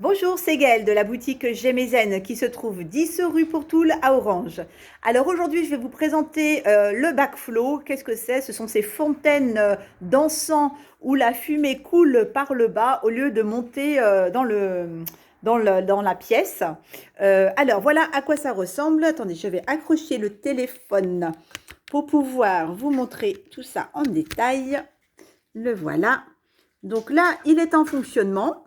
Bonjour, c'est Gaëlle de la boutique Gémézen qui se trouve 10 rue Pourtoul à Orange. Alors aujourd'hui, je vais vous présenter le backflow. Qu'est-ce que c'est? Ce sont ces fontaines d'encens où la fumée coule par le bas au lieu de monter dans la pièce. Alors voilà à quoi ça ressemble. Attendez, je vais accrocher le téléphone pour pouvoir vous montrer tout ça en détail. Le voilà. Donc là, il est en fonctionnement.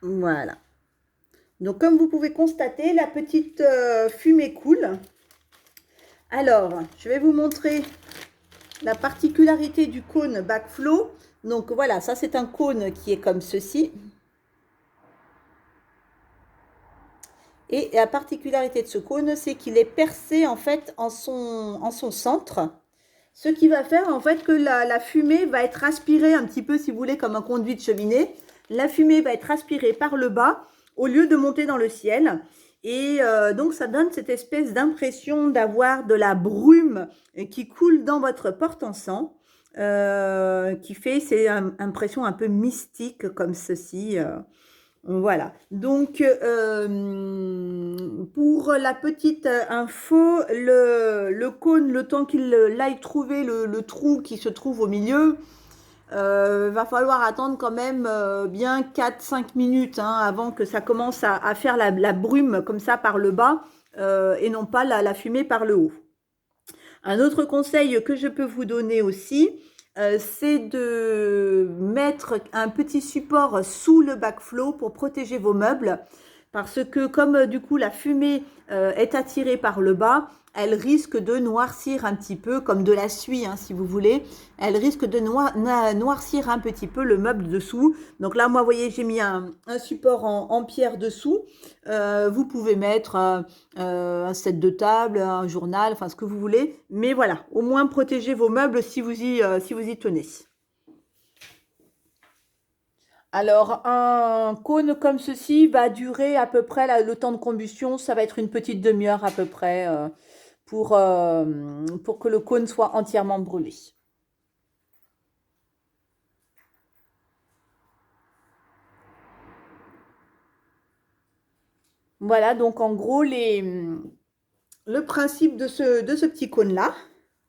Voilà. Donc, comme vous pouvez constater, la petite fumée coule. Alors, je vais vous montrer la particularité du cône backflow. Donc, voilà, ça c'est un cône qui est comme ceci. Et la particularité de ce cône, c'est qu'il est percé en fait en son centre. Ce qui va faire en fait que la fumée va être aspirée un petit peu, si vous voulez, comme un conduit de cheminée. La fumée va être aspirée par le bas au lieu de monter dans le ciel. Et donc, ça donne cette espèce d'impression d'avoir de la brume qui coule dans votre porte-encens, qui fait cette impression un peu mystique comme ceci. Voilà. Donc, pour la petite info, le cône, le temps qu'il aille trouver le trou qui se trouve au milieu, va falloir attendre quand même bien 4-5 minutes hein, avant que ça commence à faire la brume comme ça par le bas et non pas la fumée par le haut. Un autre conseil que je peux vous donner aussi, c'est de mettre un petit support sous le backflow pour protéger vos meubles. Parce que comme du coup la fumée est attirée par le bas, elle risque de noircir un petit peu, comme de la suie hein, si vous voulez. Elle risque de noircir un petit peu le meuble dessous. Donc là, moi, vous voyez, j'ai mis un support en pierre dessous. Vous pouvez mettre un set de table, un journal, enfin ce que vous voulez. Mais voilà, au moins protégez vos meubles si vous y tenez. Alors, un cône comme ceci va durer à peu près le temps de combustion, ça va être une petite demi-heure à peu près pour que le cône soit entièrement brûlé. Voilà, donc en gros, le principe de ce petit cône-là,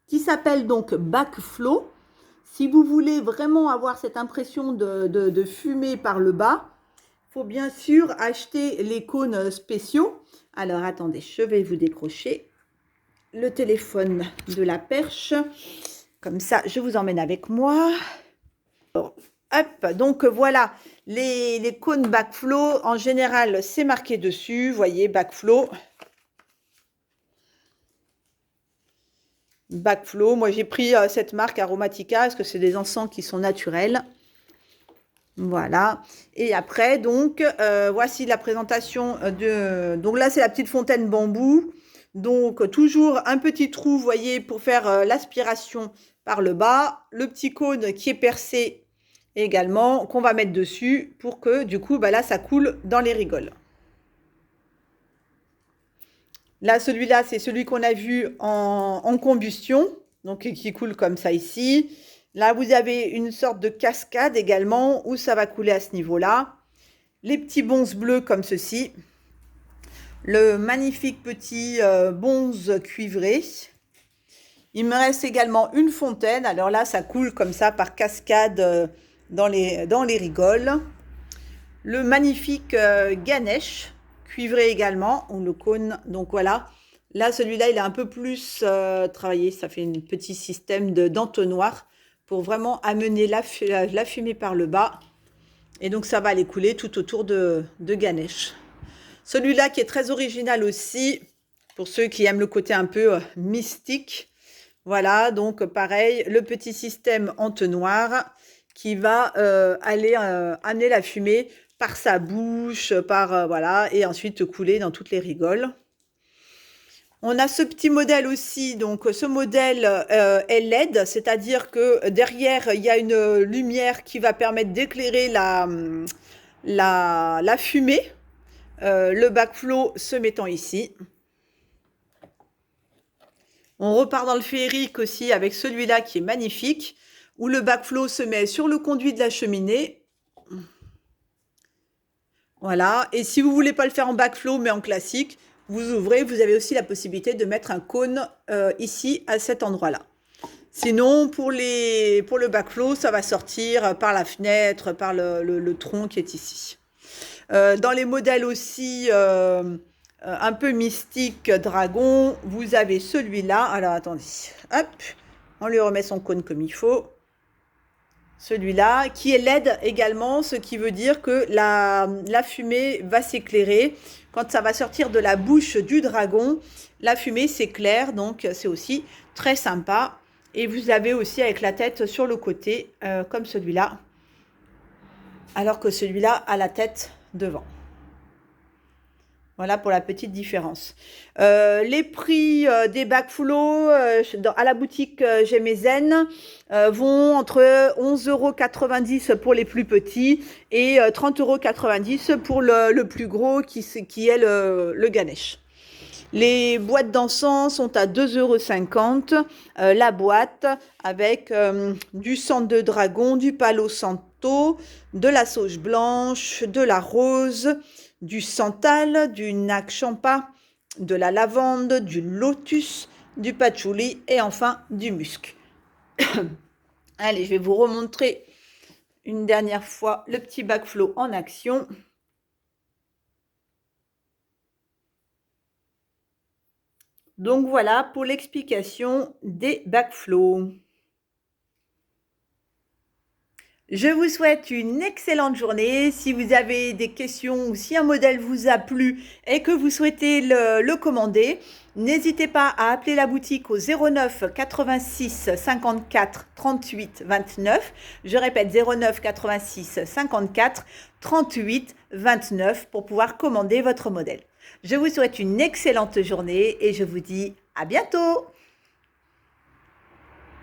qui s'appelle donc backflow. Si vous voulez vraiment avoir cette impression de fumée par le bas, il faut bien sûr acheter les cônes spéciaux. Alors, attendez, je vais vous décrocher le téléphone de la perche. Comme ça, je vous emmène avec moi. Bon, hop, donc voilà, les cônes backflow, en général, c'est marqué dessus. Vous voyez, backflow. Backflow, moi j'ai pris cette marque Aromatica parce que c'est des encens qui sont naturels. Voilà. Et après, donc, voici la présentation de... Donc là, c'est la petite fontaine bambou. Donc, toujours un petit trou, vous voyez, pour faire l'aspiration par le bas. Le petit cône qui est percé également, qu'on va mettre dessus pour que, du coup, bah là, ça coule dans les rigoles. Là, celui-là, c'est celui qu'on a vu en combustion, donc qui coule comme ça ici. Là, vous avez une sorte de cascade également où ça va couler à ce niveau-là. Les petits bonzes bleus comme ceci. Le magnifique petit bonze cuivré. Il me reste également une fontaine. Alors là, ça coule comme ça par cascade dans les rigoles. Le magnifique Ganesh cuivré également, ou le cône. Donc voilà. Là, celui-là, il est un peu plus travaillé. Ça fait un petit système d'entonnoir pour vraiment amener la fumée par le bas. Et donc, ça va aller couler tout autour de Ganesh. Celui-là qui est très original aussi, pour ceux qui aiment le côté un peu mystique. Voilà, donc pareil, le petit système entonnoir qui va aller amener la fumée par sa bouche, voilà, et ensuite couler dans toutes les rigoles. On a ce petit modèle aussi, donc ce modèle est LED, c'est-à-dire que derrière, il y a une lumière qui va permettre d'éclairer la fumée, le backflow se mettant ici. On repart dans le féerique aussi avec celui-là qui est magnifique. où le backflow se met sur le conduit de la cheminée. Voilà, et si vous voulez pas le faire en backflow mais en classique, vous ouvrez, vous avez aussi la possibilité de mettre un cône ici à cet endroit-là. Sinon, pour le backflow, ça va sortir par la fenêtre, par le tronc qui est ici. Dans les modèles aussi un peu mystiques dragon, vous avez celui-là. Alors attendez, hop, on lui remet son cône comme il faut. Celui-là, qui est LED également, ce qui veut dire que la fumée va s'éclairer. Quand ça va sortir de la bouche du dragon, la fumée s'éclaire, donc c'est aussi très sympa. Et vous avez aussi avec la tête sur le côté, comme celui-là, alors que celui-là a la tête devant. Voilà pour la petite différence. Les prix des backflow à la boutique Gémézen vont entre 11,90 € pour les plus petits et 30,90 € pour le plus gros qui est le Ganesh. Les boîtes d'encens sont à 2,50 € la boîte avec du sang de dragon, du palo santo, de la sauge blanche, de la rose, du santal, du nak champa, de la lavande, du lotus, du patchouli et enfin du musc. Allez, je vais vous remontrer une dernière fois le petit backflow en action. Donc voilà pour l'explication des backflow. Je vous souhaite une excellente journée. Si vous avez des questions ou si un modèle vous a plu et que vous souhaitez le commander, n'hésitez pas à appeler la boutique au 09 86 54 38 29. Je répète 09 86 54 38 29 pour pouvoir commander votre modèle. Je vous souhaite une excellente journée et je vous dis à bientôt.